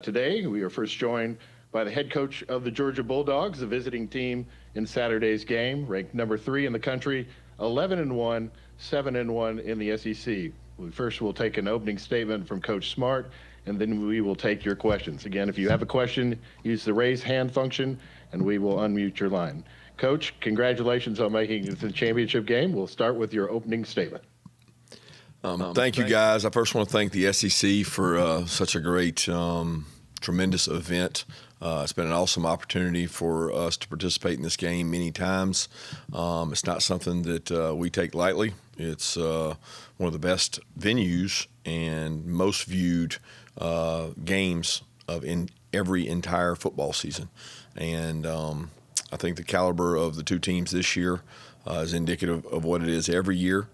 Today, we are first joined by the head coach of the Georgia Bulldogs, the visiting team in Saturday's game, ranked number 3 in the country, 11-1, 7-1 in the SEC. We first will take an opening statement from Coach Smart, and then we will take your questions. Again, if you have a question, use the raise hand function, and we will unmute your line. Coach, congratulations on making it to the championship game. We'll start with your opening statement. Thank you, guys. I first want to thank the SEC for such a great, tremendous event. It's been an awesome opportunity for us to participate in this game many times. It's not something that we take lightly. It's one of the best venues and most viewed games in every entire football season. And I think the caliber of the two teams this year is indicative of what it is every year.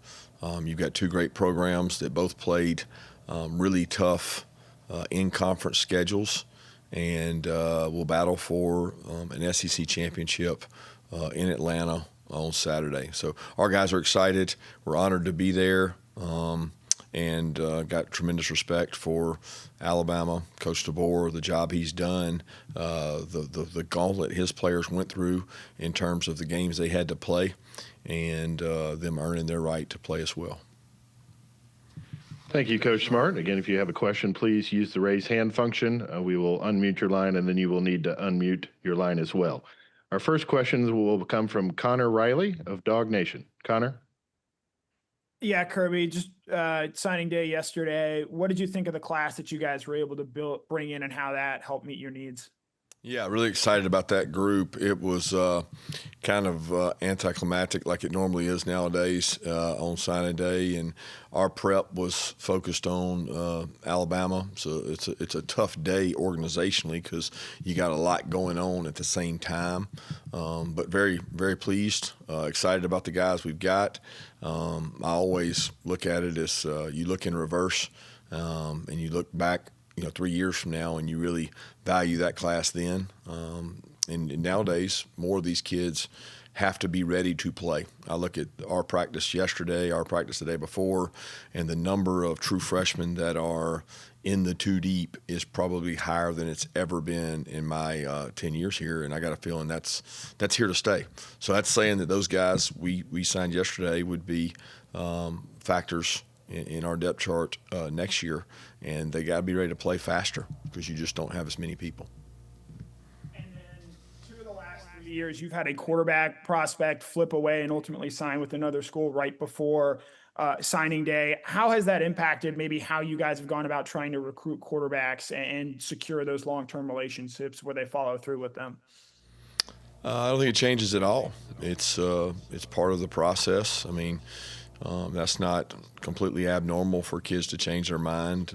You've got two great programs that both played really tough in-conference schedules, and will battle for an SEC championship in Atlanta on Saturday. So our guys are excited. We're honored to be there, and got tremendous respect for Alabama, Coach DeBoer, the job he's done, the gauntlet his players went through in terms of the games they had to play, and them earning their right to play as well. Thank you, Coach Smart. Again, if you have a question, please use the raise hand function. We will unmute your line, and then you will need to unmute your line as well. Our first questions will come from Connor Riley of Dog Nation. Connor? Yeah, Kirby, just signing day yesterday. What did you think of the class that you guys were able to bring in, and how that helped meet your needs? Yeah, really excited about that group. It was kind of anticlimactic like it normally is nowadays on signing day, and our prep was focused on Alabama. So it's a tough day organizationally because you got a lot going on at the same time. But very, very pleased, excited about the guys we've got. I always look at it as you look in reverse and you look back 3 years from now, and you really value that class then. And nowadays, more of these kids have to be ready to play. I look at our practice yesterday, our practice the day before, and the number of true freshmen that are in the two deep is probably higher than it's ever been in my 10 years here, and I got a feeling that's here to stay. So that's saying that those guys we signed yesterday would be factors in our depth chart next year, and they got to be ready to play faster because you just don't have as many people. And then 2 of the last 3 years, you've had a quarterback prospect flip away and ultimately sign with another school right before signing day. How has that impacted maybe how you guys have gone about trying to recruit quarterbacks and secure those long-term relationships where they follow through with them? I don't think it changes at all. It's part of the process. I mean, that's not completely abnormal for kids to change their mind.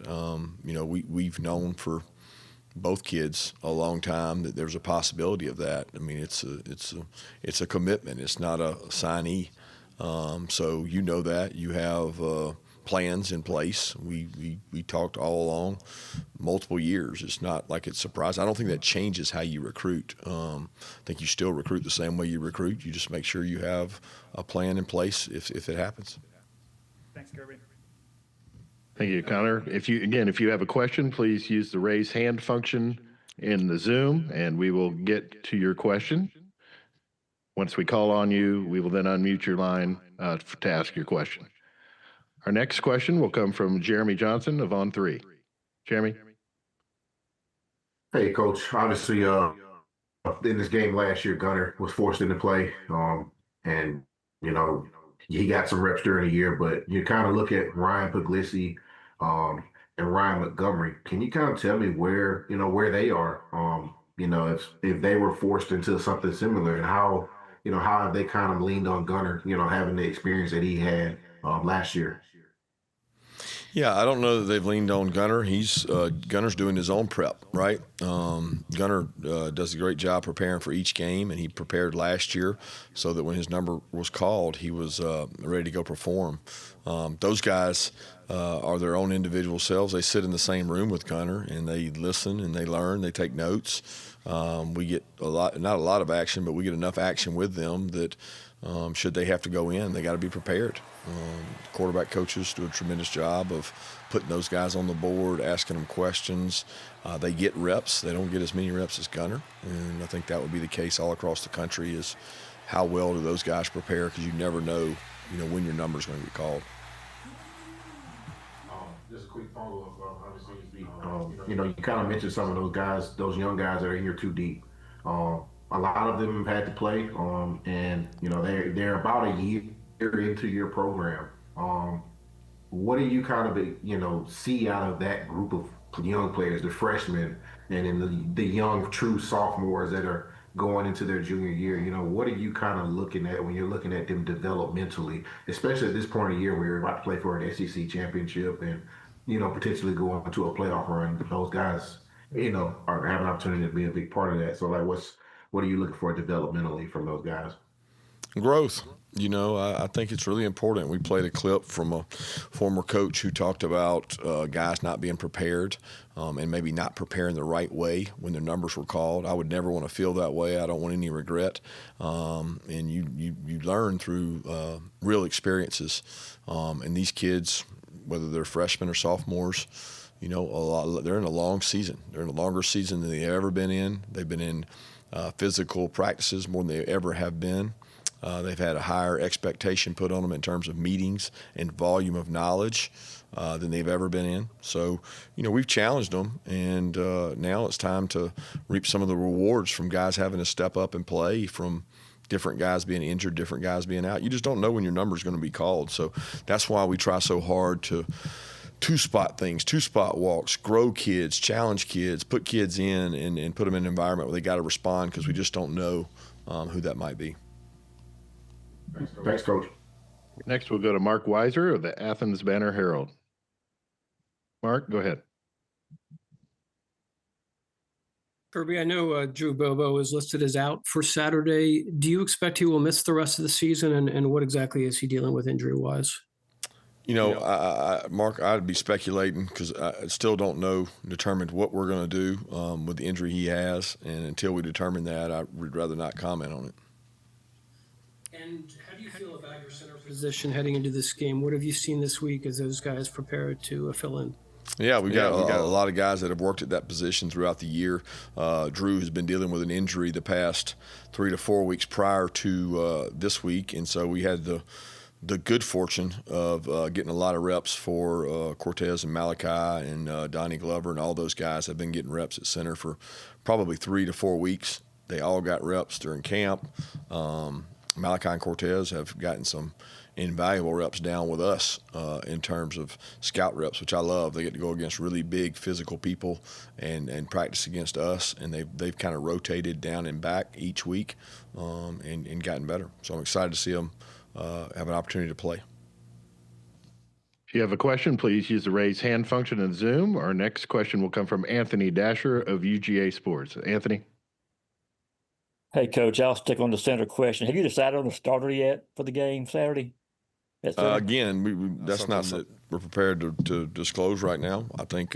We've known for both kids a long time that there's a possibility of that. I mean, it's a commitment. It's not a signee. So that you have plans in place. We talked all along multiple years. It's not like it's surprising. I don't think that changes how you recruit. I think you still recruit the same way you recruit. You just make sure you have a plan in place if it happens. Thanks, Kirby. Thank you, Connor. If you have a question, please use the raise hand function in the Zoom, and we will get to your question. Once we call on you, we will then unmute your line to ask your question. Our next question will come from Jeremy Johnson of On3. Jeremy? Hey, Coach. Obviously, in this game last year, Gunner was forced into play, and he got some reps during the year. But you kind of look at Ryan Puglisi and Ryan Montgomery. Can you kind of tell me where they are? If they were forced into something similar, and how have they kind of leaned on Gunner? Having the experience that he had last year. Yeah, I don't know that they've leaned on Gunner. Gunner's doing his own prep, right? Gunner does a great job preparing for each game, and he prepared last year so that when his number was called, he was ready to go perform. Those guys are their own individual selves. They sit in the same room with Gunner, and they listen and they learn. They take notes. We get not a lot of action, but we get enough action with them that should they have to go in, they got to be prepared. Quarterback coaches do a tremendous job of putting those guys on the board, asking them questions. They get reps. They don't get as many reps as Gunner, and I think that would be the case all across the country. Is how well do those guys prepare? Because you never know, when your number is going to get called. Just a quick follow-up. Obviously, you kind of mentioned some of those guys, those young guys that are in here too deep. A lot of them have had to play, and they're about a year into your program. What do you kind of see out of that group of young players, the freshmen, and then the young true sophomores that are going into their junior year? What are you kind of looking at when you're looking at them developmentally, especially at this point of the year where you're about to play for an SEC championship and potentially go on to a playoff run? Those guys, are having an opportunity to be a big part of that. So, like, what are you looking for developmentally from those guys? Growth. I think it's really important. We played a clip from a former coach who talked about guys not being prepared and maybe not preparing the right way when their numbers were called. I would never want to feel that way. I don't want any regret. And you learn through real experiences. And these kids, whether they're freshmen or sophomores, they're in a long season. They're in a longer season than they've ever been in. They've been in physical practices more than they ever have been. They've had a higher expectation put on them in terms of meetings and volume of knowledge than they've ever been in. So, we've challenged them, and now it's time to reap some of the rewards from guys having to step up and play, from different guys being injured, different guys being out. You just don't know when your number is going to be called. So that's why we try so hard to two-spot things, two-spot walks, grow kids, challenge kids, put kids in and put them in an environment where they got to respond, because we just don't know who that might be. Thanks, Coach. Next, we'll go to Mark Weiser of the Athens Banner-Herald. Mark, go ahead. Kirby, I know Drew Bobo is listed as out for Saturday. Do you expect he will miss the rest of the season, and what exactly is he dealing with injury-wise? Mark, I'd be speculating, because I still don't know, determined what we're going to do with the injury he has, and until we determine that, I would rather not comment on it. And how do you feel about your center position heading into this game? What have you seen this week as those guys prepare to fill in? Yeah, we got a lot of guys that have worked at that position throughout the year. Drew has been dealing with an injury the past 3 to 4 weeks prior to this week, and so we had the good fortune of getting a lot of reps for Cortez and Malachi and Donnie Glover, and all those guys have been getting reps at center for probably 3 to 4 weeks. They all got reps during camp. Malachi and Cortez have gotten some invaluable reps down with us in terms of scout reps, which I love. They get to go against really big physical people and practice against us, and they've kind of rotated down and back each week and gotten better. So I'm excited to see them have an opportunity to play. If you have a question, please use the raise hand function in Zoom. Our next question will come from Anthony Dasher of UGA Sports. Anthony. Hey, Coach, I'll stick on the center question. Have you decided on the starter yet for the game Saturday? Again, that's not that we're prepared to disclose right now. I think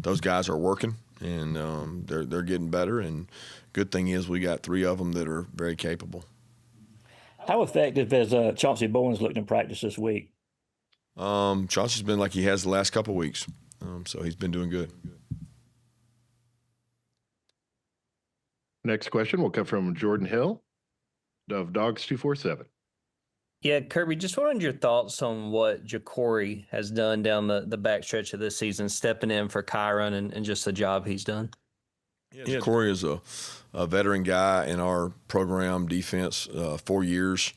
those guys are working, and they're getting better. And good thing is we got 3 of them that are very capable. How effective has Chauncey Bowens looked in practice this week? Chauncey's been like he has the last couple of weeks, so he's been doing good. Next question will come from Jordan Hill of Dawgs 247. Yeah, Kirby, just wanted your thoughts on what Ja'Cory has done down the backstretch of this season, stepping in for Kyron and just the job he's done. Yeah, Ja'Cory is a veteran guy in our program defense, 4 years.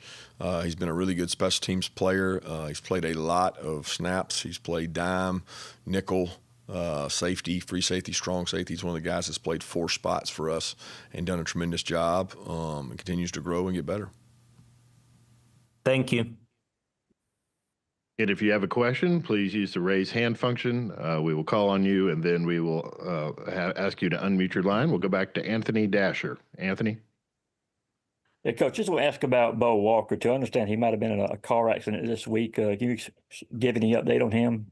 He's been a really good special teams player. He's played a lot of snaps. He's played dime, nickel, safety, free safety, strong safety. He's one of the guys that's played 4 spots for us and done a tremendous job and continues to grow and get better. Thank you. And if you have a question, please use the raise hand function. We will call on you, and then we will ask you to unmute your line. We'll go back to Anthony Dasher. Anthony? Yeah, Coach, just want to ask about Bo Walker, too. I understand he might have been in a car accident this week. Can you give any update on him?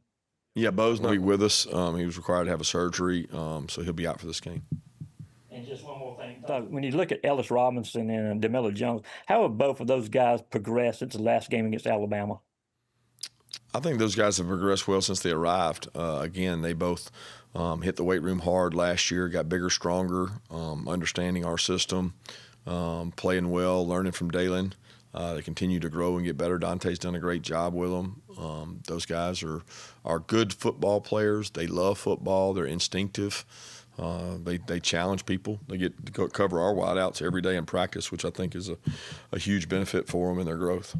Yeah, Bo's not with us. He was required to have a surgery, so he'll be out for this game. And just one more thing, Doug, when you look at Ellis Robinson and DeMello Jones, how have both of those guys progressed since the last game against Alabama? I think those guys have progressed well since they arrived. Again, they both hit the weight room hard last year, got bigger, stronger, understanding our system, playing well, learning from Dalen. They continue to grow and get better. Dante's done a great job with them. Those guys are good football players. They love football. They're instinctive. They challenge people. They get to go cover our wideouts every day in practice, which I think is a huge benefit for them in their growth.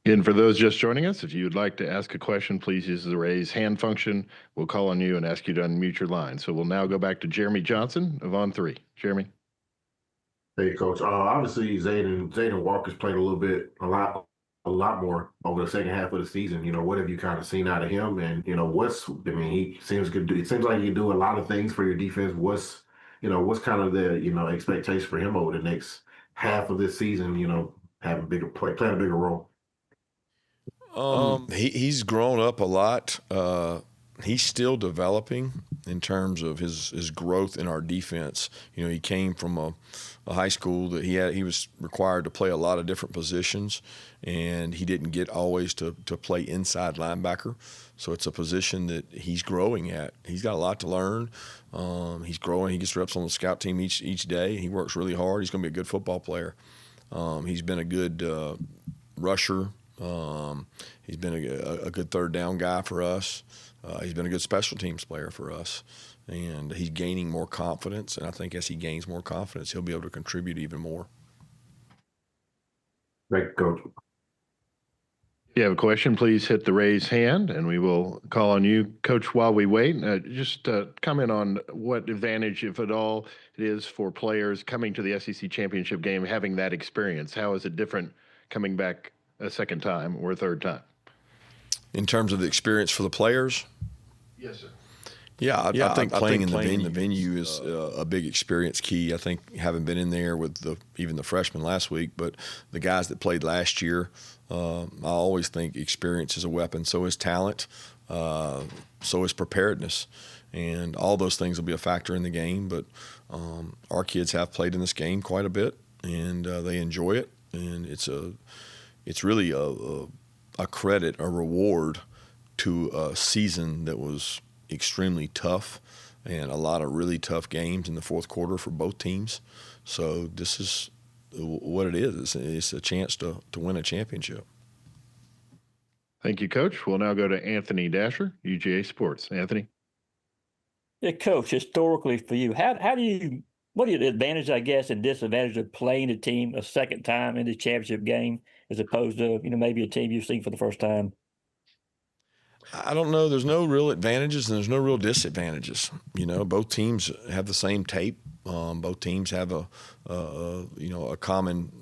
And for those just joining us, if you would like to ask a question, please use the raise hand function. We'll call on you and ask you to unmute your line. So we'll now go back to Jeremy Johnson of On 3. Jeremy. Hey, Coach. Obviously, Zayden Walker's played a lot more over the second half of the season. What have you kind of seen out of him? And he seems good. It seems like he can do a lot of things for your defense. What's kind of the expectation for him over the next half of this season? Having playing a bigger role. He's grown up a lot. He's still developing in terms of his growth in our defense. He came from a high school that he was required to play a lot of different positions, and he didn't get always to play inside linebacker. So it's a position that he's growing at. He's got a lot to learn. He's growing. He gets reps on the scout team each day. He works really hard. He's going to be a good football player. He's been a good rusher. He's been a good third down guy for us. He's been a good special teams player for us, and he's gaining more confidence. And I think as he gains more confidence, he'll be able to contribute even more. Thank you, Coach. If you have a question, please hit the raise hand, and we will call on you. Coach, while we wait, just comment on what advantage, if at all, it is for players coming to the SEC championship game, having that experience. How is it different coming back a second time or a third time? In terms of the experience for the players? Yes, sir. Yeah, I think playing in the venue is a big experience key. I think having been in there with even the freshmen last week, but the guys that played last year, I always think experience is a weapon. So is talent, so is preparedness, and all those things will be a factor in the game. But our kids have played in this game quite a bit, and they enjoy it, and it's really a credit, a reward to a season that was extremely tough and a lot of really tough games in the fourth quarter for both teams. So this is what it is. It's a chance to win a championship. Thank you, Coach. We'll now go to Anthony Dasher, UGA Sports. Anthony. Yeah, Coach, historically for you, what are the advantages, I guess, and disadvantages of playing a team a second time in the championship game as opposed to, maybe a team you've seen for the first time? I don't know. There's no real advantages and there's no real disadvantages. Both teams have the same tape. Both teams have a common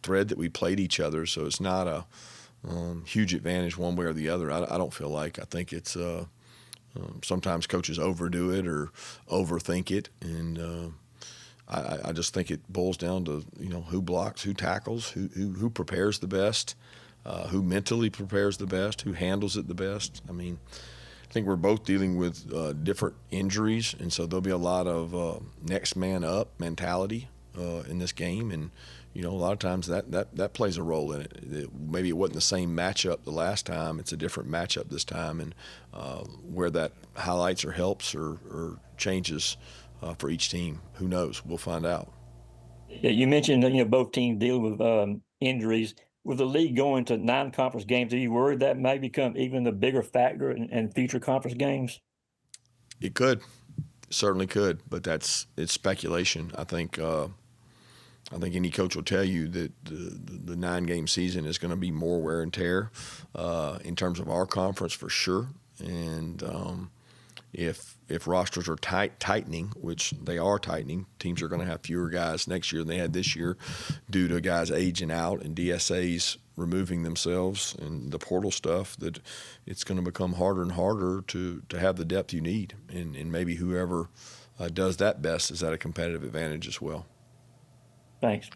thread that we played each other. So it's not a huge advantage one way or the other. I don't feel like. I think it's sometimes coaches overdo it or overthink it, and I just think it boils down to who blocks, who tackles, who prepares the best. Who mentally prepares the best, who handles it the best. I think we're both dealing with different injuries, and so there'll be a lot of next man up mentality in this game, and a lot of times that plays a role in it. Maybe it wasn't the same matchup the last time; it's a different matchup this time, and where that highlights or helps or changes for each team, who knows? We'll find out. Yeah, you mentioned both teams dealing with injuries. With the league going to non-conference games, are you worried that may become even a bigger factor in future conference games? It could, certainly could, but it's speculation. I think any coach will tell you that the 9-game season is going to be more wear and tear in terms of our conference for sure. And if rosters are tightening, which they are tightening, teams are going to have fewer guys next year than they had this year due to guys aging out and DSAs removing themselves and the portal stuff, that it's going to become harder and harder to have the depth you need. And maybe whoever does that best is at a competitive advantage as well. Thanks.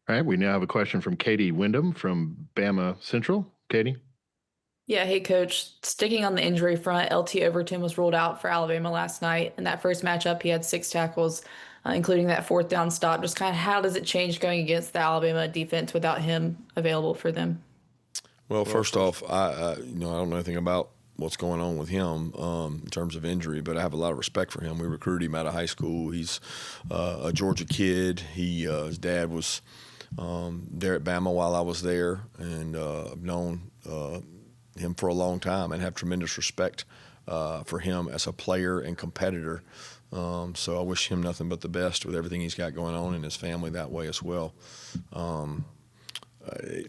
All right, we now have a question from Katie Wyndham from Bama Central. Katie. Yeah, hey coach. Sticking on the injury front, LT Overton was ruled out for Alabama last night. In that first matchup, he had 6 tackles, including that fourth down stop. Just kind of how does it change going against the Alabama defense without him available for them? Well, first off, I don't know anything about what's going on with him in terms of injury, but I have a lot of respect for him. We recruited him out of high school. He's a Georgia kid. His dad was there at Bama while I was there, and I've known him for a long time and have tremendous respect for him as a player and competitor. So I wish him nothing but the best with everything he's got going on, and his family that way as well.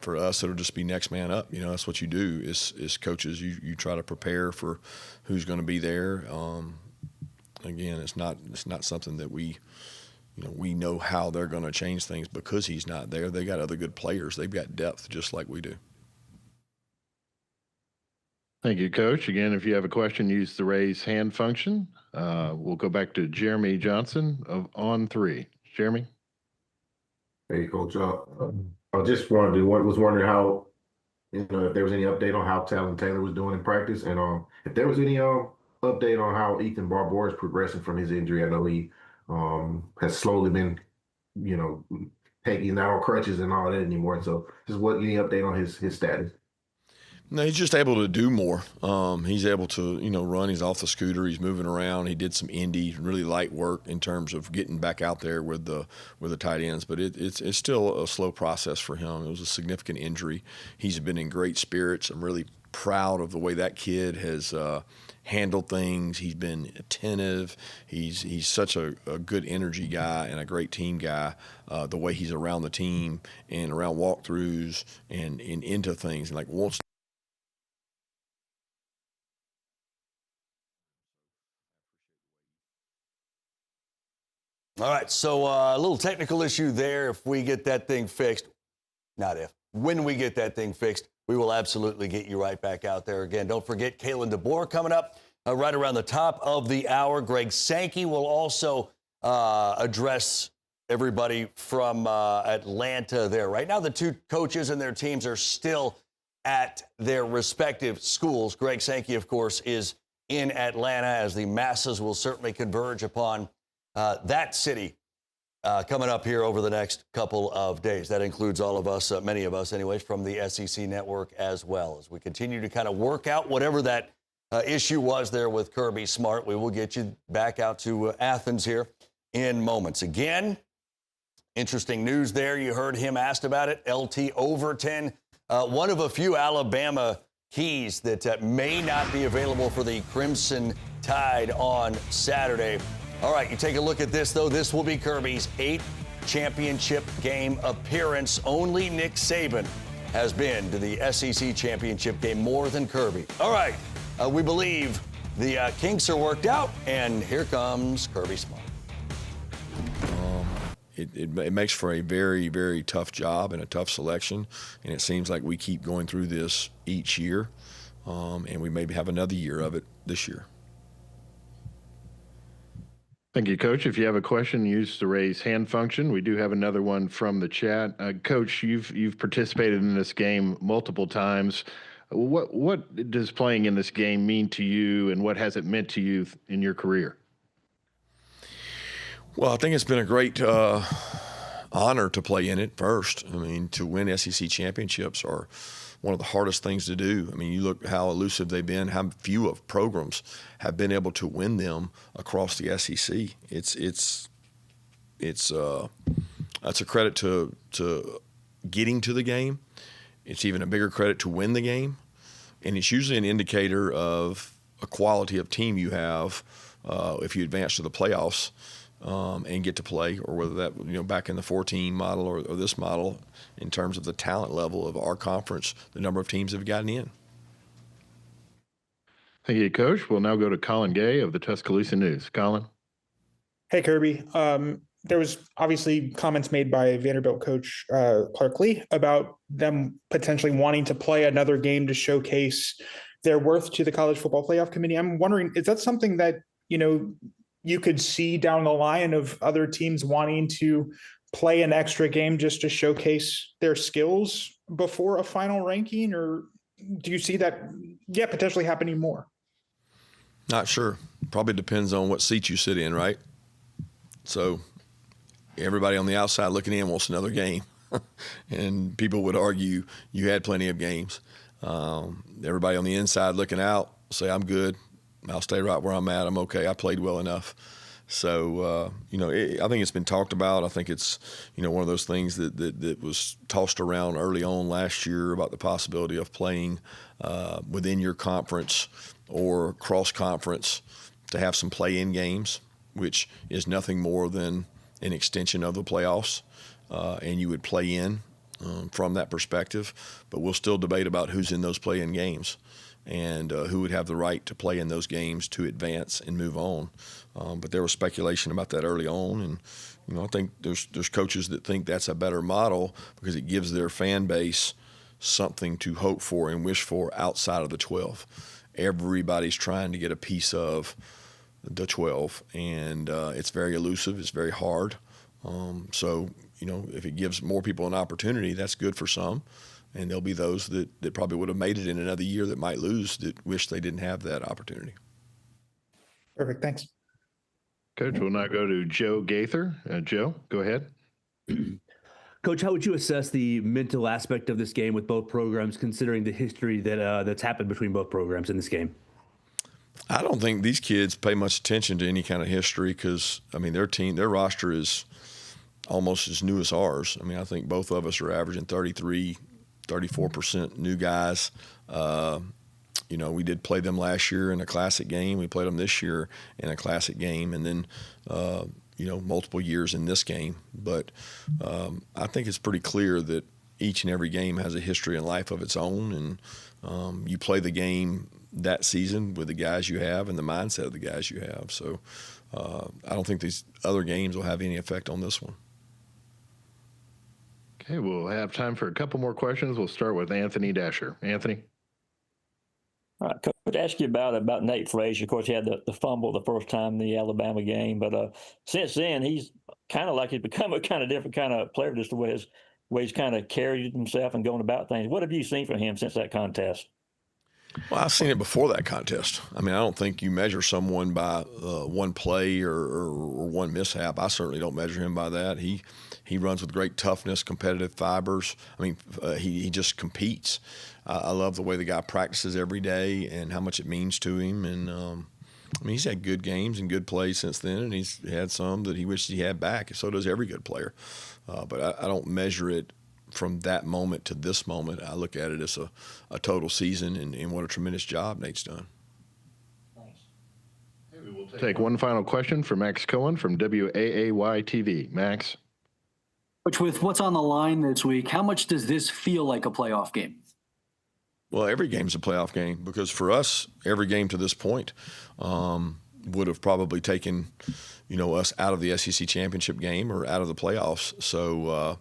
For us, it'll just be next man up. That's what you do is coaches. You try to prepare for who's going to be there. Again, it's not something that we know how they're going to change things because he's not there. They got other good players. They've got depth just like we do. Thank you, Coach. Again, if you have a question, use the raise hand function. We'll go back to Jeremy Johnson of On 3. Jeremy? Hey, Coach. I just was wondering how, if there was any update on how Talon Taylor was doing in practice, and if there was any update on how Ethan Barbour is progressing from his injury. I know he has slowly been, taking not on crutches and all that anymore. So, just any update on his status? No, he's just able to do more. He's able to, run. He's off the scooter. He's moving around. He did some indie, really light work in terms of getting back out there with the tight ends. But it's still a slow process for him. It was a significant injury. He's been in great spirits. I'm really proud of the way that kid has handled things. He's been attentive. He's such a good energy guy and a great team guy. The way he's around the team and around walkthroughs and into things and wants. All right, so a little technical issue there. If we get that thing fixed, when we get that thing fixed, we will absolutely get you right back out there again. Don't forget Kalen DeBoer coming up right around the top of the hour. Greg Sankey will also address everybody from Atlanta there. Right now, the two coaches and their teams are still at their respective schools. Greg Sankey, of course, is in Atlanta as the masses will certainly converge upon that city coming up here over the next couple of days. That includes all of us, many of us anyways, from the SEC network as well. As we continue to kind of work out whatever that issue was there with Kirby Smart, we will get you back out to Athens here in moments. Again, interesting news there. You heard him asked about it. LT Overton, one of a few Alabama keys that may not be available for the Crimson Tide on Saturday. All right, you take a look at this, though. This will be Kirby's 8th championship game appearance. Only Nick Saban has been to the SEC championship game more than Kirby. All right, we believe the kinks are worked out, and here comes Kirby Smart. It makes for a very, very tough job and a tough selection, and it seems like we keep going through this each year, and we maybe have another year of it this year. Thank you, Coach. If you have a question, use the raise hand function. We do have another one from the chat. Coach, you've participated in this game multiple times. What does playing in this game mean to you, and what has it meant to you in your career? Well, I think it's been a great honor to play in it first. I mean, to win SEC championships are one of the hardest things to do. I mean, you look how elusive they've been, how few of programs have been able to win them across the SEC. That's a credit to getting to the game. It's even a bigger credit to win the game. And it's usually an indicator of a quality of team you have if you advance to the playoffs and get to play, or whether that, back in the 14 model or this model, in terms of the talent level of our conference, the number of teams that have gotten in. Thank you, Coach. We'll now go to Colin Gay of the Tuscaloosa News. Colin. Hey, Kirby. There was obviously comments made by Vanderbilt coach Clark Lee about them potentially wanting to play another game to showcase their worth to the College Football Playoff Committee. I'm wondering, is that something that, you could see down the line of other teams wanting to play an extra game just to showcase their skills before a final ranking? Or do you see that, potentially happening more? Not sure. Probably depends on what seat you sit in, right? So everybody on the outside looking in wants another game. And people would argue you had plenty of games. Everybody on the inside looking out say, I'm good. I'll stay right where I'm at. I'm okay. I played well enough. So, I think it's been talked about. I think it's, one of those things that was tossed around early on last year about the possibility of playing within your conference or cross-conference to have some play-in games, which is nothing more than an extension of the playoffs, and you would play in from that perspective. But we'll still debate about who's in those play-in games and who would have the right to play in those games to advance and move on. But there was speculation about that early on, and I think there's coaches that think that's a better model because it gives their fan base something to hope for and wish for outside of the 12. Everybody's trying to get a piece of the 12, and it's very elusive. It's very hard. So, if it gives more people an opportunity, that's good for some. And there'll be those that probably would have made it in another year that might lose that wish they didn't have that opportunity. Perfect. Thanks. Coach, we'll now go to Joe Gaither. Joe, go ahead. Coach, how would you assess the mental aspect of this game with both programs, considering the history that's happened between both programs in this game? I don't think these kids pay much attention to any kind of history because, their roster is almost as new as ours. I think both of us are averaging 34% new guys. We did play them last year in a classic game. We played them this year in a classic game, and then, multiple years in this game. But I think it's pretty clear that each and every game has a history and life of its own, and you play the game that season with the guys you have and the mindset of the guys you have. So I don't think these other games will have any effect on this one. Okay, we'll have time for a couple more questions. We'll start with Anthony Dasher. Anthony? All right, Coach, ask you about Nate Frazier. Of course, he had the fumble the first time in the Alabama game, but since then he's kind of like he's become a kind of different kind of player, just the way he's kind of carried himself and going about things. What have you seen from him since that contest? Well, I've seen it before that contest. I don't think you measure someone by one play or one mishap. I certainly don't measure him by that. He runs with great toughness, competitive fibers. He just competes. I love the way the guy practices every day and how much it means to him. And he's had good games and good plays since then, and he's had some that he wishes he had back. So does every good player. But I don't measure it from that moment to this moment. I look at it as a total season, and what a tremendous job Nate's done. Thanks. We'll take one final question from Max Cohen from WAAY TV. Max? Which, with what's on the line this week, how much does this feel like a playoff game? Well, every game's a playoff game because for us, every game to this point would have probably taken, us out of the SEC championship game or out of the playoffs. So,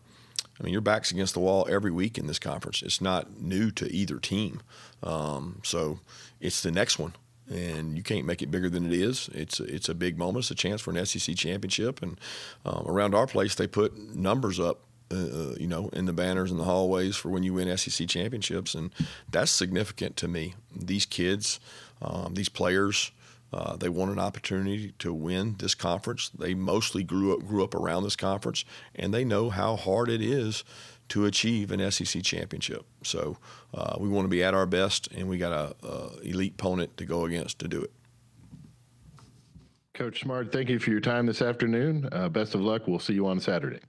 your back's against the wall every week in this conference. It's not new to either team. So it's the next one, and you can't make it bigger than it is. It's a big moment. It's a chance for an SEC championship. And around our place, they put numbers up, in the banners in the hallways for when you win SEC championships, and that's significant to me. These kids, these players, they want an opportunity to win this conference. They mostly grew up around this conference, and they know how hard it is to achieve an SEC championship. So we want to be at our best, and we got a elite opponent to go against to do it. Coach Smart, thank you for your time this afternoon. Best of luck. We'll see you on Saturday.